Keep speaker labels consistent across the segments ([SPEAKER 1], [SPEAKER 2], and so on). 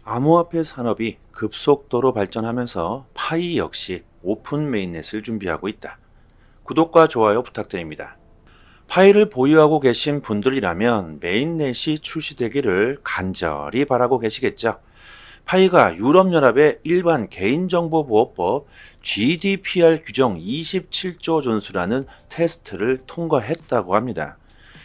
[SPEAKER 1] 암호화폐 산업이 급속도로 발전하면서 파이 역시 오픈 메인넷을 준비하고 있다. 구독과 좋아요 부탁드립니다. 파이를 보유하고 계신 분들이라면 메인넷이 출시되기를 간절히 바라고 계시겠죠. 파이가 유럽연합의 일반 개인정보보호법 GDPR 규정 27조 존수라는 테스트를 통과했다고 합니다.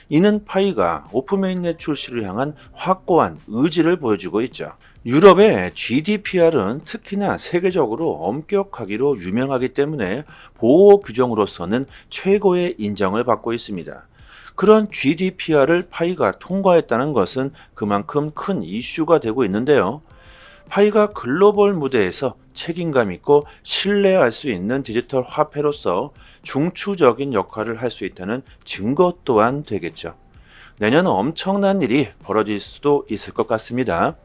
[SPEAKER 1] 이는 파이가 오픈 메인넷 출시를 향한 확고한 의지를 보여주고 있죠. 유럽의 GDPR은 특히나 세계적으로 엄격하기로 유명하기 때문에 보호 규정으로서는 최고의 인정을 받고 있습니다. 그런 GDPR을 파이가 통과했다는 것은 그만큼 큰 이슈가 되고 있는데요. 파이가 글로벌 무대에서 책임감 있고 신뢰할 수 있는 디지털 화폐로서 중추적인 역할을 할 수 있다는 증거 또한 되겠죠. 내년 엄청난 일이 벌어질 수도 있을 것 같습니다.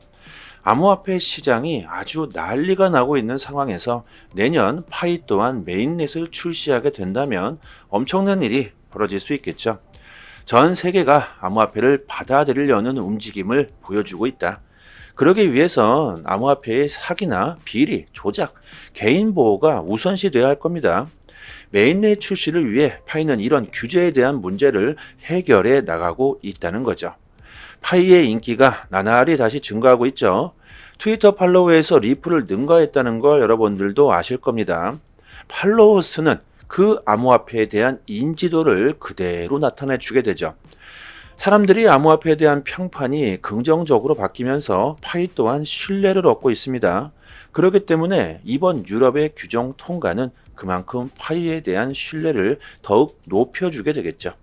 [SPEAKER 1] 암호화폐 시장이 아주 난리가 나고 있는 상황에서 내년 파이 또한 메인넷을 출시하게 된다면 엄청난 일이 벌어질 수 있겠죠. 전 세계가 암호화폐를 받아들이려는 움직임을 보여주고 있다. 그러기 위해선 암호화폐의 사기나 비리, 조작, 개인 보호가 우선시돼야 할 겁니다. 메인넷 출시를 위해 파이는 이런 규제에 대한 문제를 해결해 나가고 있다는 거죠. 파이의 인기가 나날이 다시 증가하고 있죠. 트위터 팔로워에서 리플을 능가했다는 걸 여러분들도 아실 겁니다. 팔로워 수는 그 암호화폐에 대한 인지도를 그대로 나타내 주게 되죠. 사람들이 암호화폐에 대한 평판이 긍정적으로 바뀌면서 파이 또한 신뢰를 얻고 있습니다. 그렇기 때문에 이번 유럽의 규정 통과는 그만큼 파이에 대한 신뢰를 더욱 높여주게 되겠죠.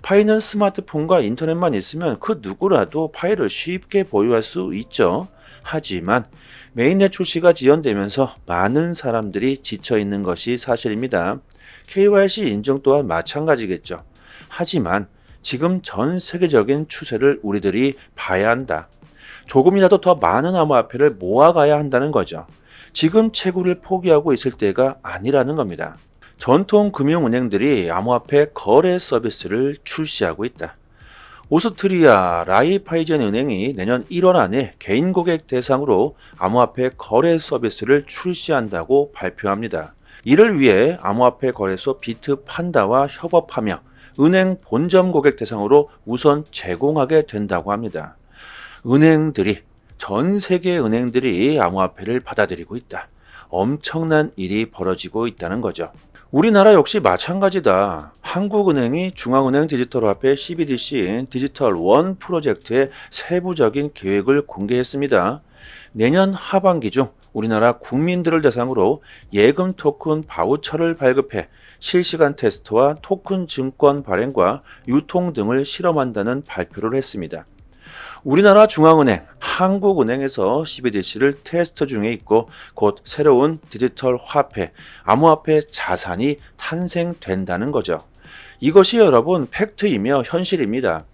[SPEAKER 1] 파이는 스마트폰과 인터넷만 있으면 그 누구라도 파이를 쉽게 보유할 수 있죠. 하지만 메인넷 출시가 지연되면서 많은 사람들이 지쳐 있는 것이 사실입니다. KYC 인증 또한 마찬가지겠죠. 하지만 지금 전 세계적인 추세를 우리들이 봐야 한다. 조금이라도 더 많은 암호화폐를 모아가야 한다는 거죠. 지금 채굴을 포기하고 있을 때가 아니라는 겁니다. 전통 금융은행들이 암호화폐 거래 서비스를 출시하고 있다. 오스트리아 라이파이젠 은행이 내년 1월 안에 개인 고객 대상으로 암호화폐 거래 서비스를 출시한다고 발표합니다. 이를 위해 암호화폐 거래소 비트판다와 협업하며 은행 본점 고객 대상으로 우선 제공하게 된다고 합니다. 은행들이 전 세계 은행들이 암호화폐를 받아들이고 있다. 엄청난 일이 벌어지고 있다는 거죠. 우리나라 역시 마찬가지다. 한국은행이 중앙은행 디지털화폐 CBDC인 디지털 원 프로젝트의 세부적인 계획을 공개했습니다. 내년 하반기 중 우리나라 국민들을 대상으로 예금 토큰 바우처를 발급해 실시간 테스트와 토큰 증권 발행과 유통 등을 실험한다는 발표를 했습니다. 우리나라 중앙은행, 한국은행에서 CBDC를 테스트 중에 있고 곧 새로운 디지털 화폐, 암호화폐 자산이 탄생된다는 거죠. 이것이 여러분 팩트이며 현실입니다.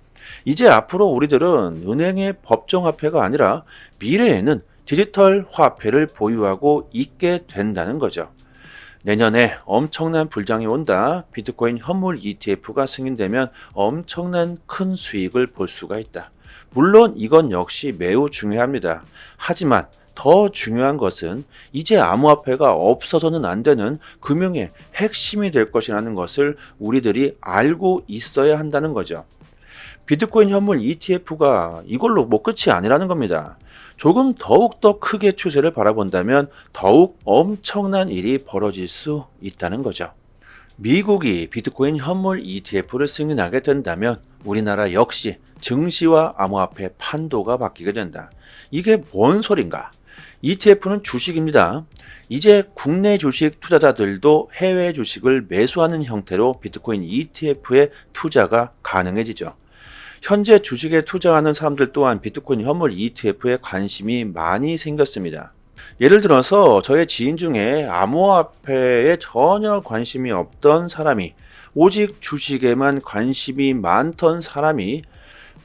[SPEAKER 1] 이제 앞으로 우리들은 은행의 법정화폐가 아니라 미래에는 디지털 화폐를 보유하고 있게 된다는 거죠. 내년에 엄청난 불장이 온다. 비트코인 현물 ETF가 승인되면 엄청난 큰 수익을 볼 수가 있다. 물론 이건 역시 매우 중요합니다. 하지만 더 중요한 것은 이제 암호화폐가 없어서는 안 되는 금융의 핵심이 될 것이라는 것을 우리들이 알고 있어야 한다는 거죠. 비트코인 현물 ETF가 이걸로 끝이 아니라는 겁니다. 조금 더욱 더 크게 추세를 바라본다면 더욱 엄청난 일이 벌어질 수 있다는 거죠. 미국이 비트코인 현물 ETF를 승인하게 된다면 우리나라 역시 증시와 암호화폐 판도가 바뀌게 된다. 이게 뭔 소린가? ETF는 주식입니다. 이제 국내 주식 투자자들도 해외 주식을 매수하는 형태로 비트코인 ETF에 투자가 가능해지죠. 현재 주식에 투자하는 사람들 또한 비트코인 현물 ETF에 관심이 많이 생겼습니다. 예를 들어서 저의 지인 중에 암호화폐에 전혀 관심이 없던 사람이 오직 주식에만 관심이 많던 사람이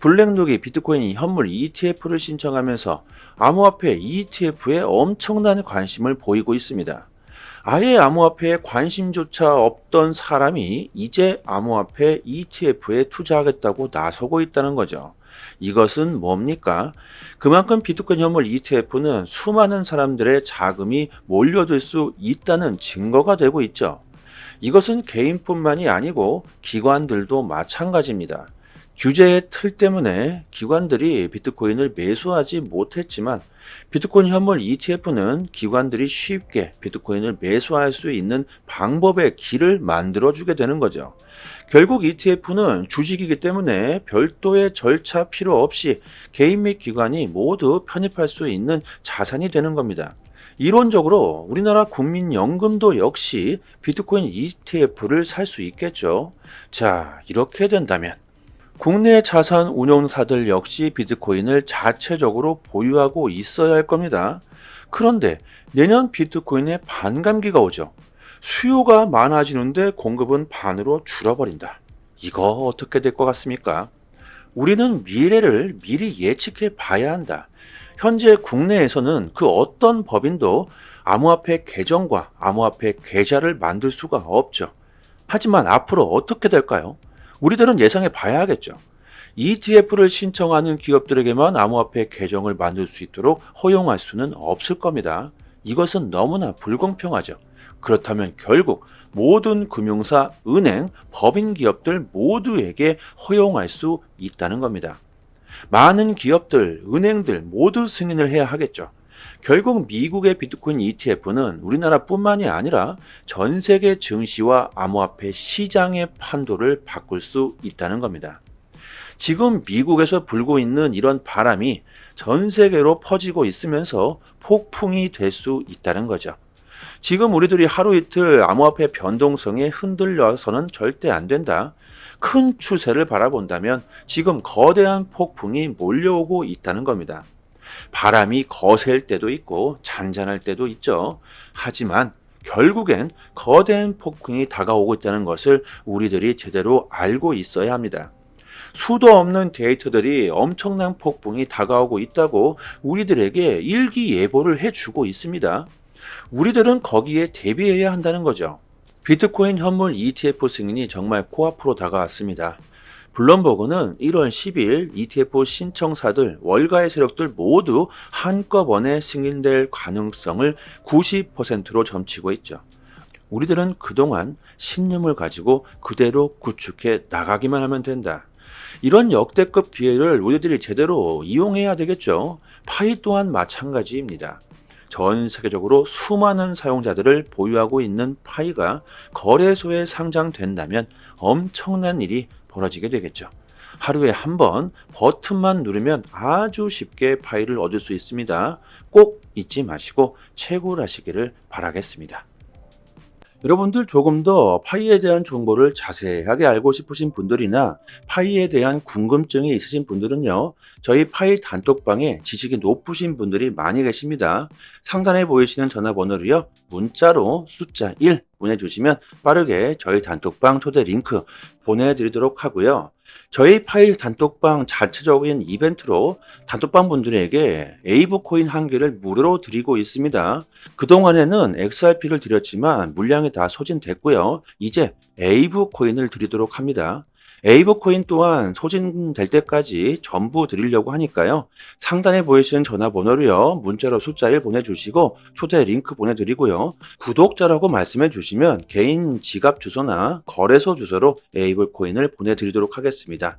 [SPEAKER 1] 블랙록이 비트코인 현물 ETF를 신청하면서 암호화폐 ETF에 엄청난 관심을 보이고 있습니다. 아예 암호화폐에 관심조차 없던 사람이 이제 암호화폐 ETF에 투자하겠다고 나서고 있다는 거죠. 이것은 뭡니까? 그만큼 비트코인 현물 ETF는 수많은 사람들의 자금이 몰려들 수 있다는 증거가 되고 있죠. 이것은 개인뿐만이 아니고 기관들도 마찬가지입니다. 규제의 틀 때문에 기관들이 비트코인을 매수하지 못했지만 비트코인 현물 ETF는 기관들이 쉽게 비트코인을 매수할 수 있는 방법의 길을 만들어주게 되는 거죠. 결국 ETF는 주식이기 때문에 별도의 절차 필요 없이 개인 및 기관이 모두 편입할 수 있는 자산이 되는 겁니다. 이론적으로 우리나라 국민연금도 역시 비트코인 ETF를 살 수 있겠죠. 자, 이렇게 된다면 국내 자산 운용사들 역시 비트코인을 자체적으로 보유하고 있어야 할 겁니다. 그런데 내년 비트코인의 반감기가 오죠. 수요가 많아지는데 공급은 반으로 줄어버린다. 이거 어떻게 될 것 같습니까? 우리는 미래를 미리 예측해 봐야 한다. 현재 국내에서는 그 어떤 법인도 암호화폐 계정과 암호화폐 계좌를 만들 수가 없죠. 하지만 앞으로 어떻게 될까요? 우리들은 예상해 봐야 하겠죠. ETF를 신청하는 기업들에게만 암호화폐 계정을 만들 수 있도록 허용할 수는 없을 겁니다. 이것은 너무나 불공평하죠. 그렇다면 결국 모든 금융사, 은행, 법인 기업들 모두에게 허용할 수 있다는 겁니다. 많은 기업들, 은행들 모두 승인을 해야 하겠죠. 결국 미국의 비트코인 ETF는 우리나라뿐만이 아니라 전 세계 증시와 암호화폐 시장의 판도를 바꿀 수 있다는 겁니다. 지금 미국에서 불고 있는 이런 바람이 전 세계로 퍼지고 있으면서 폭풍이 될 수 있다는 거죠. 지금 우리들이 하루 이틀 암호화폐 변동성에 흔들려서는 절대 안 된다. 큰 추세를 바라본다면 지금 거대한 폭풍이 몰려오고 있다는 겁니다. 바람이 거셀 때도 있고 잔잔할 때도 있죠. 하지만 결국엔 거대한 폭풍이 다가오고 있다는 것을 우리들이 제대로 알고 있어야 합니다. 수도 없는 데이터들이 엄청난 폭풍이 다가오고 있다고 우리들에게 일기예보를 해주고 있습니다. 우리들은 거기에 대비해야 한다는 거죠. 비트코인 현물 ETF 승인이 정말 코앞으로 다가왔습니다. 블룸버그는 1월 10일 ETF 신청사들 월가의 세력들 모두 한꺼번에 승인될 가능성을 90%로 점치고 있죠. 우리들은 그동안 신념을 가지고 그대로 구축해 나가기만 하면 된다. 이런 역대급 기회를 우리들이 제대로 이용해야 되겠죠. 파이 또한 마찬가지입니다. 전 세계적으로 수많은 사용자들을 보유하고 있는 파이가 거래소에 상장된다면 엄청난 일이 벌어지게 되겠죠. 하루에 한 번 버튼만 누르면 아주 쉽게 파이를 얻을 수 있습니다. 꼭 잊지 마시고 채굴하시기를 바라겠습니다. 여러분들 조금 더 파이에 대한 정보를 자세하게 알고 싶으신 분들이나 파이에 대한 궁금증이 있으신 분들은요, 저희 파이 단톡방에 지식이 높으신 분들이 많이 계십니다. 상단에 보이시는 전화번호로요, 문자로 숫자 1 보내주시면 빠르게 저희 단톡방 초대 링크 보내드리도록 하고요. 저희 파이 단톡방 자체적인 이벤트로 단톡방 분들에게 에이브 코인 한 개를 무료로 드리고 있습니다. 그동안에는 XRP를 드렸지만 물량이 다 소진됐고요. 이제 에이브 코인을 드리도록 합니다. 에이브 코인 또한 소진될 때까지 전부 드리려고 하니까요. 상단에 보이시는 전화번호로요, 문자로 숫자 1 보내주시고 초대 링크 보내드리고요. 구독자라고 말씀해 주시면 개인 지갑 주소나 거래소 주소로 에이브 코인을 보내드리도록 하겠습니다.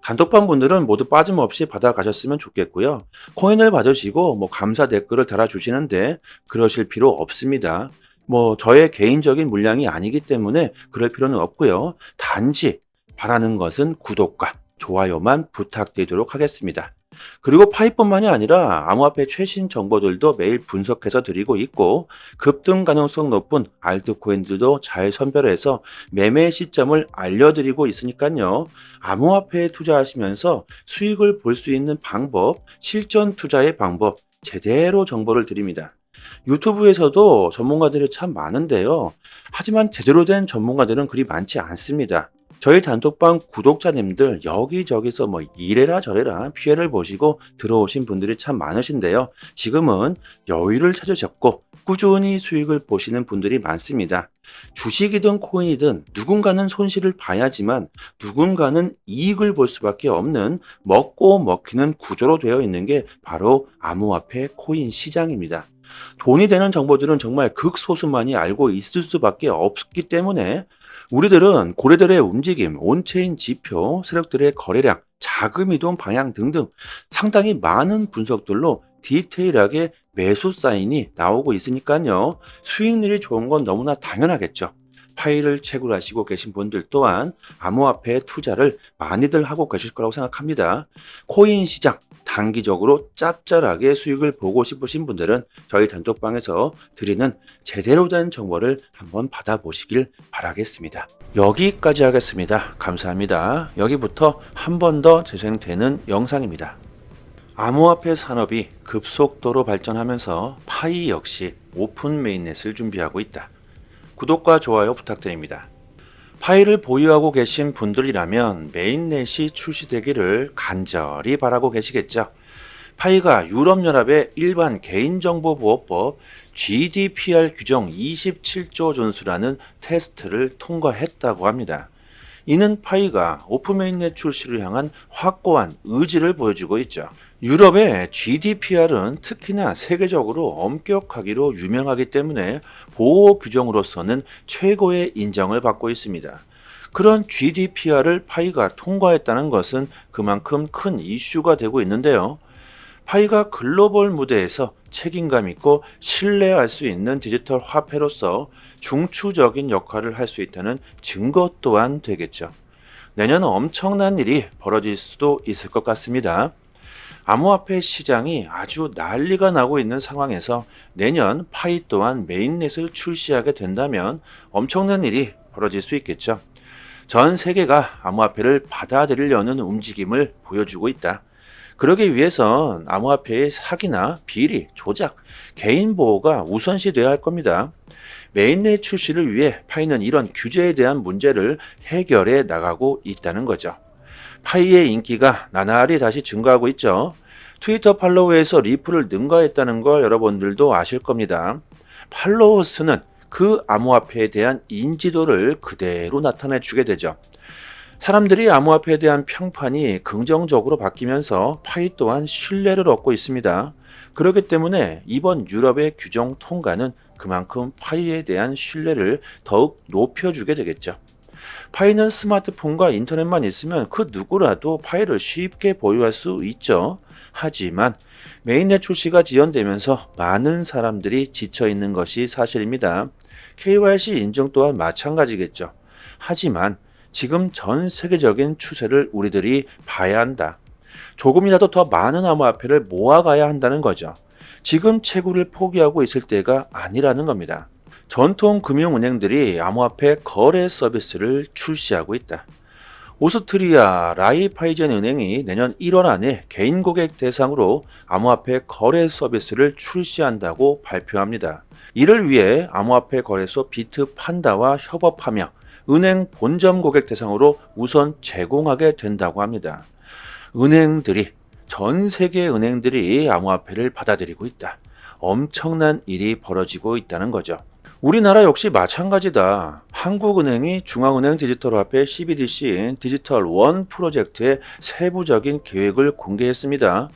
[SPEAKER 1] 단톡방 분들은 모두 빠짐없이 받아가셨으면 좋겠고요. 코인을 받으시고 감사 댓글을 달아주시는데 그러실 필요 없습니다. 저의 개인적인 물량이 아니기 때문에 그럴 필요는 없고요. 단지 바라는 것은 구독과 좋아요만 부탁드리도록 하겠습니다. 그리고 파이뿐만이 아니라 암호화폐 최신 정보들도 매일 분석해서 드리고 있고 급등 가능성 높은 알트코인들도 잘 선별해서 매매 시점을 알려드리고 있으니까요. 암호화폐에 투자하시면서 수익을 볼 수 있는 방법, 실전 투자의 방법 제대로 정보를 드립니다. 유튜브에서도 전문가들이 참 많은데요. 하지만 제대로 된 전문가들은 그리 많지 않습니다. 저희 단톡방 구독자님들 여기저기서 이래라 저래라 피해를 보시고 들어오신 분들이 참 많으신데요. 지금은 여유를 찾으셨고 꾸준히 수익을 보시는 분들이 많습니다. 주식이든 코인이든 누군가는 손실을 봐야지만 누군가는 이익을 볼 수밖에 없는 먹고 먹히는 구조로 되어 있는 게 바로 암호화폐 코인 시장입니다. 돈이 되는 정보들은 정말 극소수만이 알고 있을 수밖에 없기 때문에 우리들은 고래들의 움직임, 온체인 지표, 세력들의 거래량, 자금 이동 방향 등등 상당히 많은 분석들로 디테일하게 매수 사인이 나오고 있으니까요. 수익률이 좋은 건 너무나 당연하겠죠. 파일을 채굴하시고 계신 분들 또한 암호화폐 투자를 많이들 하고 계실 거라고 생각합니다. 코인 시장, 단기적으로 짭짤하게 수익을 보고 싶으신 분들은 저희 단톡방에서 드리는 제대로 된 정보를 한번 받아보시길 바라겠습니다. 여기까지 하겠습니다. 감사합니다. 여기부터 한 번 더 재생되는 영상입니다. 암호화폐 산업이 급속도로 발전하면서 파이 역시 오픈 메인넷을 준비하고 있다. 구독과 좋아요 부탁드립니다. 파이를 보유하고 계신 분들이라면 메인넷이 출시되기를 간절히 바라고 계시겠죠. 파이가 유럽연합의 일반 개인정보보호법 GDPR 규정 27조 존수라는 테스트를 통과했다고 합니다. 이는 파이가 오픈메인넷 출시를 향한 확고한 의지를 보여주고 있죠. 유럽의 GDPR은 특히나 세계적으로 엄격하기로 유명하기 때문에 보호 규정으로서는 최고의 인정을 받고 있습니다. 그런 GDPR을 파이가 통과했다는 것은 그만큼 큰 이슈가 되고 있는데요. 파이가 글로벌 무대에서 책임감 있고 신뢰할 수 있는 디지털 화폐로서 중추적인 역할을 할 수 있다는 증거 또한 되겠죠. 내년 엄청난 일이 벌어질 수도 있을 것 같습니다. 암호화폐 시장이 아주 난리가 나고 있는 상황에서 내년 파이 또한 메인넷을 출시하게 된다면 엄청난 일이 벌어질 수 있겠죠. 전 세계가 암호화폐를 받아들이려는 움직임을 보여주고 있다. 그러기 위해선 암호화폐의 사기나 비리, 조작, 개인 보호가 우선시돼야 할 겁니다. 메인넷 출시를 위해 파이는 이런 규제에 대한 문제를 해결해 나가고 있다는 거죠. 파이의 인기가 나날이 다시 증가하고 있죠. 트위터 팔로워에서 리플을 능가했다는 걸 여러분들도 아실 겁니다. 팔로워 수는 그 암호화폐에 대한 인지도를 그대로 나타내 주게 되죠. 사람들이 암호화폐에 대한 평판이 긍정적으로 바뀌면서 파이 또한 신뢰를 얻고 있습니다. 그렇기 때문에 이번 유럽의 규정 통과는 그만큼 파이에 대한 신뢰를 더욱 높여주게 되겠죠. 파이는 스마트폰과 인터넷만 있으면 그 누구라도 파이를 쉽게 보유할 수 있죠. 하지만 메인넷 출시가 지연되면서 많은 사람들이 지쳐 있는 것이 사실입니다. KYC 인증 또한 마찬가지겠죠. 하지만 지금 전 세계적인 추세를 우리들이 봐야 한다. 조금이라도 더 많은 암호화폐를 모아가야 한다는 거죠. 지금 채굴을 포기하고 있을 때가 아니라는 겁니다. 전통 금융은행들이 암호화폐 거래 서비스를 출시하고 있다. 오스트리아 라이파이젠 은행이 내년 1월 안에 개인 고객 대상으로 암호화폐 거래 서비스를 출시한다고 발표합니다. 이를 위해 암호화폐 거래소 비트판다와 협업하며 은행 본점 고객 대상으로 우선 제공하게 된다고 합니다. 은행들이 전 세계 은행들이 암호화폐를 받아들이고 있다. 엄청난 일이 벌어지고 있다는 거죠. 우리나라 역시 마찬가지다. 한국은행이 중앙은행 디지털화폐 CBDC인 디지털 원 프로젝트의 세부적인 계획을 공개했습니다.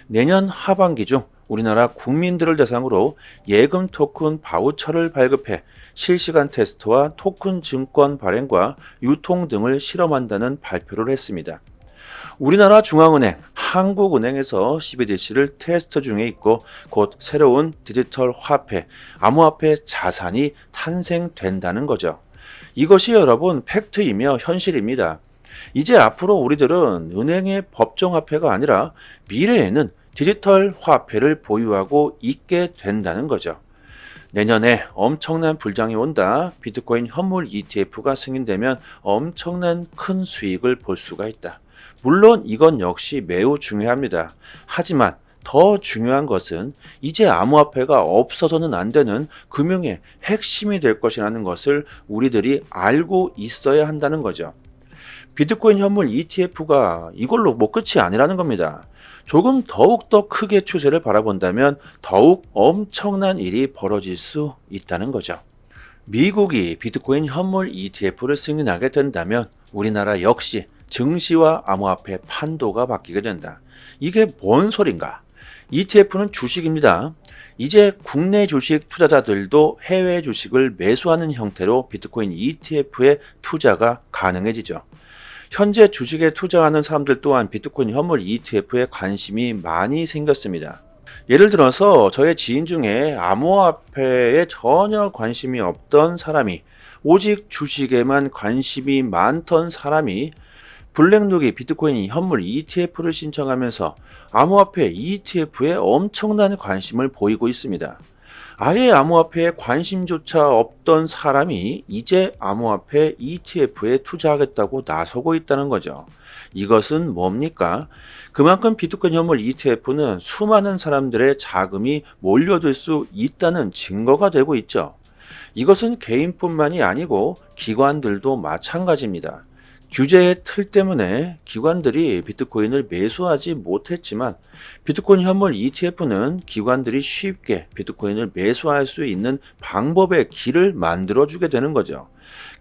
[SPEAKER 1] 내년 하반기 중 우리나라 국민들을 대상으로 예금 토큰 바우처를 발급해 실시간 테스트와 토큰 증권 발행과 유통 등을 실험한다는 발표를 했습니다. 우리나라 중앙은행, 한국은행에서 CBDC를 테스트 중에 있고 곧 새로운 디지털 화폐, 암호화폐 자산이 탄생된다는 거죠. 이것이 여러분 팩트이며 현실입니다. 이제 앞으로 우리들은 은행의 법정화폐가 아니라 미래에는 디지털 화폐를 보유하고 있게 된다는 거죠. 내년에 엄청난 불장이 온다. 비트코인 현물 ETF가 승인되면 엄청난 큰 수익을 볼 수가 있다. 물론 이건 역시 매우 중요합니다. 하지만 더 중요한 것은 이제 암호화폐가 없어서는 안 되는 금융의 핵심이 될 것이라는 것을 우리들이 알고 있어야 한다는 거죠. 비트코인 현물 ETF가 이걸로 끝이 아니라는 겁니다. 조금 더욱 더 크게 추세를 바라본다면 더욱 엄청난 일이 벌어질 수 있다는 거죠. 미국이 비트코인 현물 ETF를 승인하게 된다면 우리나라 역시 증시와 암호화폐 판도가 바뀌게 된다. 이게 뭔 소린가? ETF는 주식입니다. 이제 국내 주식 투자자들도 해외 주식을 매수하는 형태로 비트코인 ETF에 투자가 가능해지죠. 현재 주식에 투자하는 사람들 또한 비트코인 현물 ETF에 관심이 많이 생겼습니다. 예를 들어서 저의 지인 중에 암호화폐에 전혀 관심이 없던 사람이 오직 주식에만 관심이 많던 사람이 블랙록이 비트코인 현물 ETF를 신청하면서 암호화폐 ETF에 엄청난 관심을 보이고 있습니다. 아예 암호화폐에 관심조차 없던 사람이 이제 암호화폐 ETF에 투자하겠다고 나서고 있다는 거죠. 이것은 뭡니까? 그만큼 비트코인 현물 ETF는 수많은 사람들의 자금이 몰려들 수 있다는 증거가 되고 있죠. 이것은 개인뿐만이 아니고 기관들도 마찬가지입니다. 규제의 틀 때문에 기관들이 비트코인을 매수하지 못했지만 비트코인 현물 ETF는 기관들이 쉽게 비트코인을 매수할 수 있는 방법의 길을 만들어주게 되는 거죠.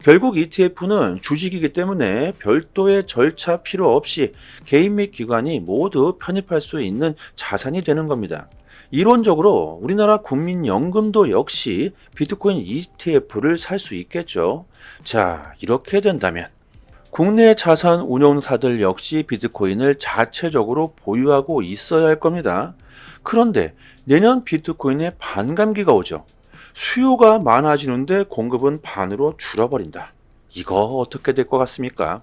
[SPEAKER 1] 결국 ETF는 주식이기 때문에 별도의 절차 필요 없이 개인 및 기관이 모두 편입할 수 있는 자산이 되는 겁니다. 이론적으로 우리나라 국민연금도 역시 비트코인 ETF를 살 수 있겠죠. 자, 이렇게 된다면 국내 자산 운용사들 역시 비트코인을 자체적으로 보유하고 있어야 할 겁니다. 그런데 내년 비트코인의 반감기가 오죠. 수요가 많아지는데 공급은 반으로 줄어버린다. 이거 어떻게 될 것 같습니까?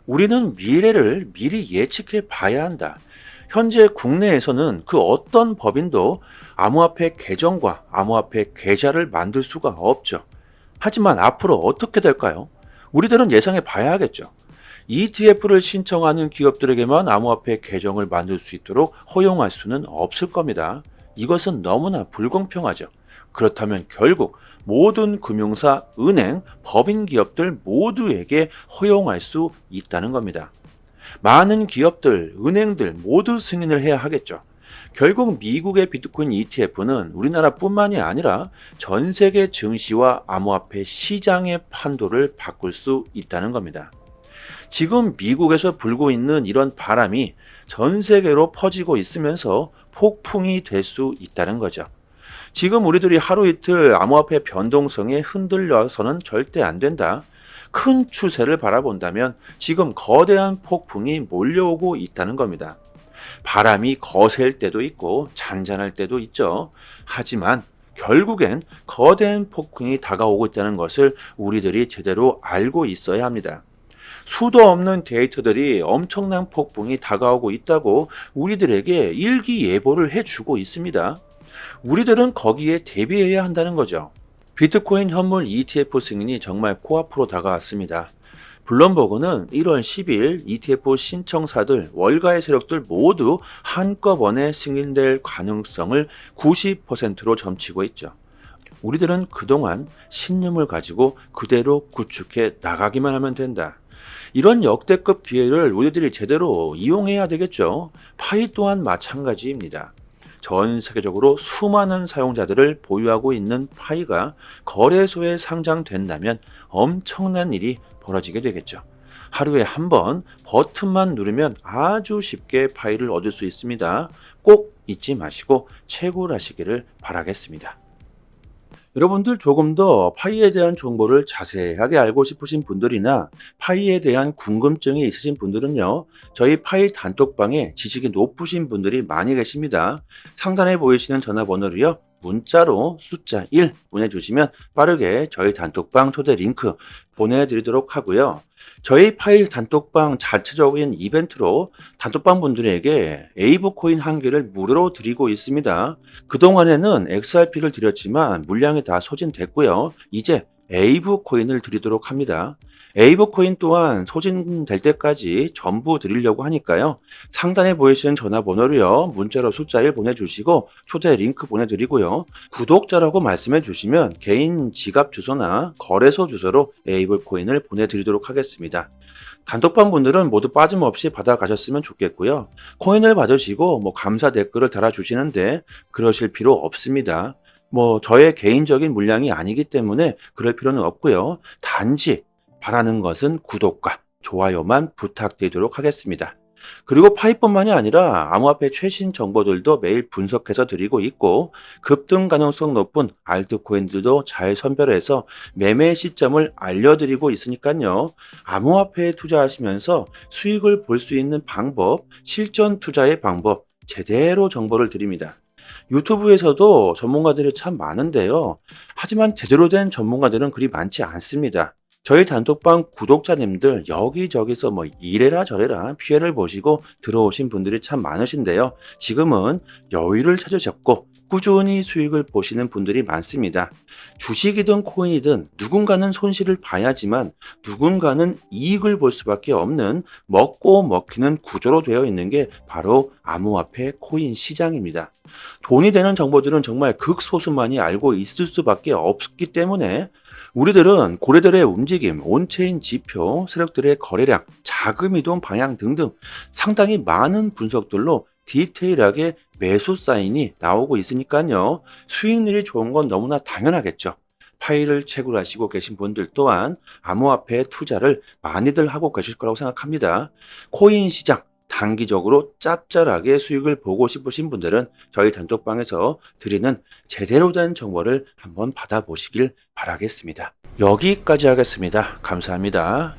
[SPEAKER 1] 우리는 미래를 미리 예측해 봐야 한다. 현재 국내에서는 그 어떤 법인도 암호화폐 계정과 암호화폐 계좌를 만들 수가 없죠. 하지만 앞으로 어떻게 될까요? 우리들은 예상해 봐야 하겠죠. ETF를 신청하는 기업들에게만 암호화폐 계정을 만들 수 있도록 허용할 수는 없을 겁니다. 이것은 너무나 불공평하죠. 그렇다면 결국 모든 금융사, 은행, 법인 기업들 모두에게 허용할 수 있다는 겁니다. 많은 기업들, 은행들 모두 승인을 해야 하겠죠. 결국 미국의 비트코인 ETF는 우리나라뿐만이 아니라 전 세계 증시와 암호화폐 시장의 판도를 바꿀 수 있다는 겁니다. 지금 미국에서 불고 있는 이런 바람이 전 세계로 퍼지고 있으면서 폭풍이 될 수 있다는 거죠. 지금 우리들이 하루 이틀 암호화폐 변동성에 흔들려서는 절대 안 된다. 큰 추세를 바라본다면 지금 거대한 폭풍이 몰려오고 있다는 겁니다. 바람이 거셀 때도 있고 잔잔할 때도 있죠. 하지만 결국엔 거대한 폭풍이 다가오고 있다는 것을 우리들이 제대로 알고 있어야 합니다. 수도 없는 데이터들이 엄청난 폭풍이 다가오고 있다고 우리들에게 일기예보를 해주고 있습니다. 우리들은 거기에 대비해야 한다는 거죠. 비트코인 현물 ETF 승인이 정말 코앞으로 다가왔습니다. 블룸버그는 1월 10일 ETF 신청사들 월가의 세력들 모두 한꺼번에 승인될 가능성을 90%로 점치고 있죠. 우리들은 그동안 신념을 가지고 그대로 구축해 나가기만 하면 된다. 이런 역대급 기회를 우리들이 제대로 이용해야 되겠죠. 파이 또한 마찬가지입니다. 전 세계적으로 수많은 사용자들을 보유하고 있는 파이가 거래소에 상장된다면 엄청난 일이 벌어지게 되겠죠. 하루에 한 번 버튼만 누르면 아주 쉽게 파이를 얻을 수 있습니다. 꼭 잊지 마시고 채굴하시기를 바라겠습니다. 여러분들 조금 더 파이에 대한 정보를 자세하게 알고 싶으신 분들이나 파이에 대한 궁금증이 있으신 분들은요, 저희 파이 단톡방에 지식이 높으신 분들이 많이 계십니다. 상단에 보이시는 전화번호로요, 문자로 숫자 1 보내주시면 빠르게 저희 단톡방 초대 링크 보내드리도록 하고요. 저희 파이 단톡방 자체적인 이벤트로 단톡방 분들에게 에이브 코인 한 개를 무료로 드리고 있습니다. 그동안에는 XRP를 드렸지만 물량이 다 소진됐고요. 이제 에이브 코인을 드리도록 합니다. 에이브 코인 또한 소진될 때까지 전부 드리려고 하니까요. 상단에 보이시는 전화번호로요. 문자로 숫자 1 보내주시고 초대 링크 보내드리고요. 구독자라고 말씀해 주시면 개인 지갑 주소나 거래소 주소로 에이브 코인을 보내드리도록 하겠습니다. 단톡방 분들은 모두 빠짐없이 받아가셨으면 좋겠고요. 코인을 받으시고 감사 댓글을 달아주시는데 그러실 필요 없습니다. 저의 개인적인 물량이 아니기 때문에 그럴 필요는 없고요. 단지 바라는 것은 구독과 좋아요만 부탁드리도록 하겠습니다. 그리고 파이뿐만이 아니라 암호화폐 최신 정보들도 매일 분석해서 드리고 있고 급등 가능성 높은 알트코인들도 잘 선별해서 매매 시점을 알려드리고 있으니까요. 암호화폐에 투자하시면서 수익을 볼 수 있는 방법, 실전 투자의 방법 제대로 정보를 드립니다. 유튜브에서도 전문가들이 참 많은데요. 하지만 제대로 된 전문가들은 그리 많지 않습니다. 저희 단톡방 구독자님들 여기저기서 이래라 저래라 피해를 보시고 들어오신 분들이 참 많으신데요. 지금은 여유를 찾으셨고 꾸준히 수익을 보시는 분들이 많습니다. 주식이든 코인이든 누군가는 손실을 봐야지만 누군가는 이익을 볼 수밖에 없는 먹고 먹히는 구조로 되어 있는 게 바로 암호화폐 코인 시장입니다. 돈이 되는 정보들은 정말 극소수만이 알고 있을 수밖에 없기 때문에 우리들은 고래들의 움직임, 온체인 지표, 세력들의 거래량, 자금 이동 방향 등등 상당히 많은 분석들로 디테일하게 매수 사인이 나오고 있으니까요. 수익률이 좋은 건 너무나 당연하겠죠. 파일을 채굴하시고 계신 분들 또한 암호화폐 투자를 많이들 하고 계실 거라고 생각합니다. 코인 시장 단기적으로 짭짤하게 수익을 보고 싶으신 분들은 저희 단톡방에서 드리는 제대로 된 정보를 한번 받아보시길 바라겠습니다. 여기까지 하겠습니다. 감사합니다.